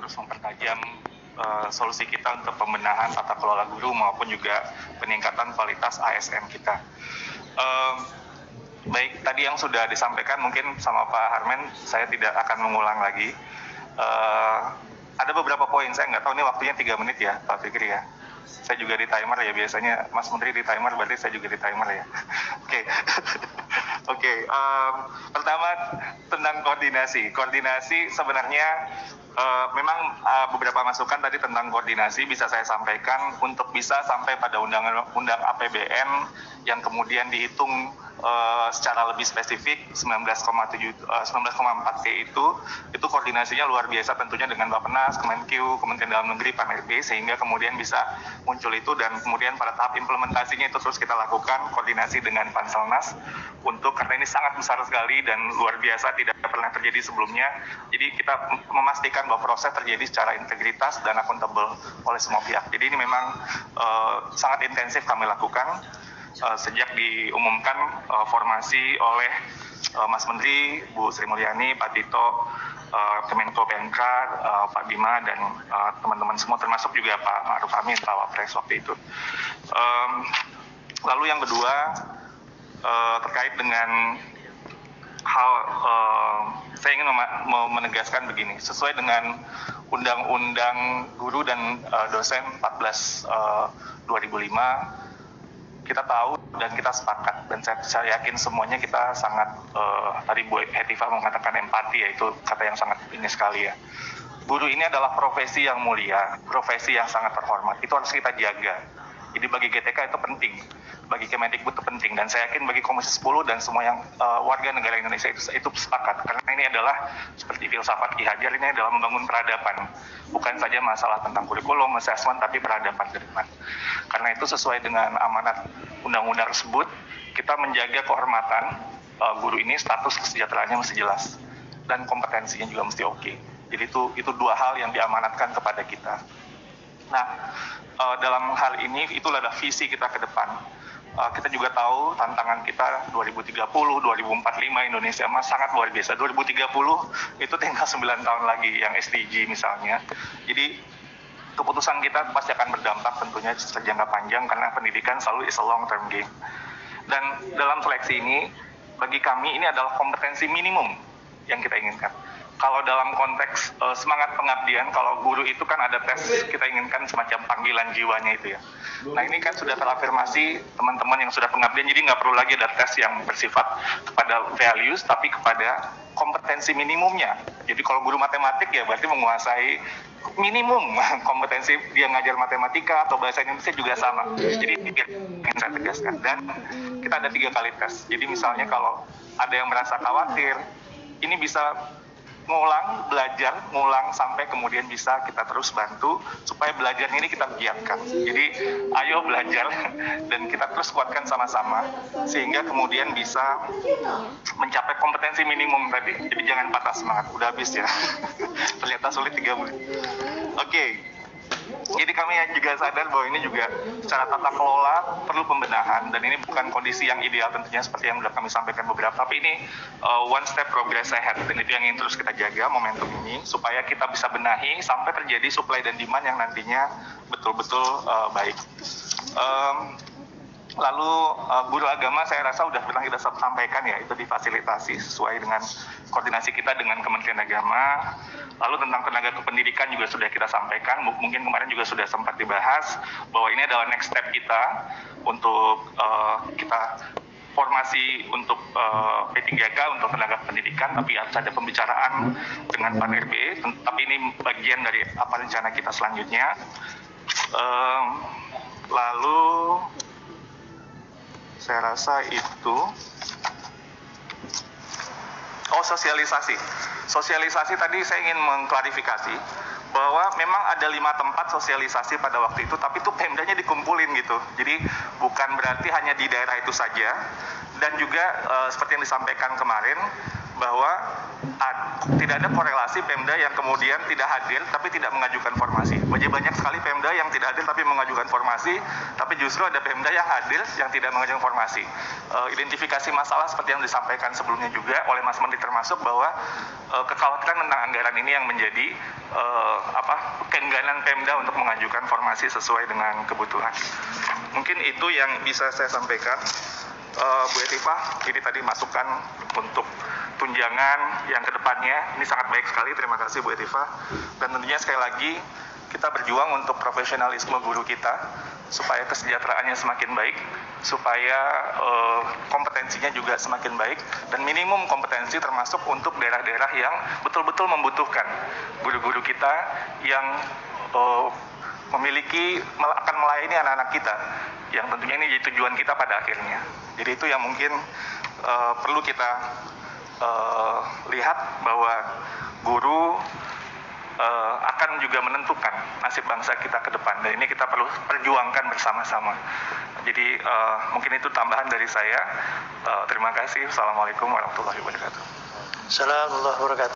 terus mempertajam solusi kita untuk pembenahan tata kelola guru maupun juga peningkatan kualitas ASN kita. Baik, tadi yang sudah disampaikan mungkin sama Pak Harmen, saya tidak akan mengulang lagi. Ada beberapa poin, saya nggak tahu ini waktunya 3 menit ya Pak Fikri ya. Saya juga di timer ya, biasanya Mas Menteri di timer, berarti saya juga di timer ya. Oke. Pertama tentang koordinasi. Koordinasi sebenarnya memang beberapa masukan tadi tentang koordinasi bisa saya sampaikan untuk bisa sampai pada undang APBN yang kemudian dihitung secara lebih spesifik 19,4 T itu koordinasinya luar biasa tentunya dengan Bappenas, Kemenkeu, Kementerian Dalam Negeri, Pan-RB, sehingga kemudian bisa muncul itu dan kemudian pada tahap implementasinya itu terus kita lakukan koordinasi dengan Panselnas karena ini sangat besar sekali dan luar biasa tidak pernah terjadi sebelumnya. Jadi kita memastikan bahwa proses terjadi secara integritas dan akuntabel oleh semua pihak. Jadi ini memang sangat intensif kami lakukan sejak diumumkan formasi oleh Mas Menteri, Bu Sri Mulyani, Pak Tito, Kemenko PMK, Pak Bima, dan teman-teman semua termasuk juga Pak Ma'ruf Amin, Pak Wapres waktu itu. Lalu yang kedua terkait dengan hal saya ingin menegaskan begini, sesuai dengan Undang-Undang Guru dan Dosen 14 2005 kita tahu dan kita sepakat dan saya yakin semuanya kita sangat tadi Bu Hetifah mengatakan empati, yaitu kata yang sangat ini sekali ya. Guru ini adalah profesi yang mulia, profesi yang sangat terhormat, itu harus kita jaga. Jadi bagi GTK itu penting, bagi Kemendikbud itu penting, dan saya yakin bagi Komisi 10 dan semua yang warga negara Indonesia itu sepakat, karena ini adalah seperti filsafat Ki Hajar, ini adalah membangun peradaban, bukan saja masalah tentang kurikulum, assessment, tapi peradaban ke depan. Karena itu sesuai dengan amanat undang-undang tersebut, kita menjaga kehormatan guru ini, status kesejahteraannya mesti jelas, dan kompetensinya juga mesti oke. Jadi itu dua hal yang diamanatkan kepada kita. Nah, dalam hal ini itulah visi kita ke depan. Kita juga tahu tantangan kita 2030, 2045 Indonesia sangat luar biasa. 2030 itu tinggal 9 tahun lagi yang SDG misalnya. Jadi keputusan kita pasti akan berdampak tentunya sejangka panjang karena pendidikan selalu is a long term game. Dan dalam seleksi ini bagi kami ini adalah kompetensi minimum yang kita inginkan. Kalau dalam konteks semangat pengabdian, kalau guru itu kan ada tes, kita inginkan semacam panggilan jiwanya itu ya. Nah ini kan sudah terafirmasi teman-teman yang sudah pengabdian, jadi nggak perlu lagi ada tes yang bersifat kepada values, tapi kepada kompetensi minimumnya. Jadi kalau guru matematik ya berarti menguasai minimum kompetensi dia ngajar matematika atau bahasa Indonesia juga sama. Jadi ingin saya tegaskan, dan kita ada 3 kali tes. Jadi misalnya kalau ada yang merasa khawatir, ini bisa ngulang sampai kemudian bisa kita terus bantu supaya belajar ini kita giatkan. Jadi ayo belajar dan kita terus kuatkan sama-sama sehingga kemudian bisa mencapai kompetensi minimum tadi. Jadi jangan patah semangat, udah habis ya. Ternyata sulit 3 menit. Oke. Jadi kami juga sadar bahwa ini juga secara tata kelola perlu pembenahan, dan ini bukan kondisi yang ideal tentunya seperti yang sudah kami sampaikan beberapa, tapi ini one step progress ahead, dan itu yang ingin terus kita jaga momentum ini supaya kita bisa benahi sampai terjadi supply dan demand yang nantinya betul-betul baik. Lalu guru agama saya rasa sudah pernah kita sampaikan ya, itu difasilitasi sesuai dengan koordinasi kita dengan Kementerian Agama. Lalu tentang tenaga kependidikan juga sudah kita sampaikan, mungkin kemarin juga sudah sempat dibahas bahwa ini adalah next step kita untuk kita formasi untuk P3K untuk tenaga pendidikan, tapi harus ada pembicaraan dengan Pan-RB, tapi ini bagian dari apa rencana kita selanjutnya. Lalu saya rasa itu sosialisasi tadi saya ingin mengklarifikasi bahwa memang ada 5 tempat sosialisasi pada waktu itu, tapi itu Pemdanya dikumpulin gitu. Jadi bukan berarti hanya di daerah itu saja, dan juga seperti yang disampaikan kemarin, bahwa tidak ada korelasi Pemda yang kemudian tidak hadir tapi tidak mengajukan formasi. Banyak sekali Pemda yang tidak hadir tapi mengajukan formasi, tapi justru ada Pemda yang hadir yang tidak mengajukan formasi. Identifikasi masalah seperti yang disampaikan sebelumnya juga oleh Mas Menteri termasuk bahwa kekhawatiran tentang anggaran ini yang menjadi keengganan Pemda untuk mengajukan formasi sesuai dengan kebutuhan. Mungkin itu yang bisa saya sampaikan. Bu Etiva, ini tadi masukan untuk tunjangan yang kedepannya, ini sangat baik sekali, terima kasih Bu Etiva. Dan tentunya sekali lagi, kita berjuang untuk profesionalisme guru kita, supaya kesejahteraannya semakin baik, supaya kompetensinya juga semakin baik, dan minimum kompetensi termasuk untuk daerah-daerah yang betul-betul membutuhkan guru-guru kita yang akan melayani anak-anak kita, yang tentunya ini jadi tujuan kita pada akhirnya. Jadi itu yang mungkin perlu kita lihat bahwa guru akan juga menentukan nasib bangsa kita ke depan, dan ini kita perlu perjuangkan bersama-sama. Jadi mungkin itu tambahan dari saya. Terima kasih. Assalamualaikum warahmatullahi wabarakatuh. Assalamualaikum warahmatullahi wabarakatuh.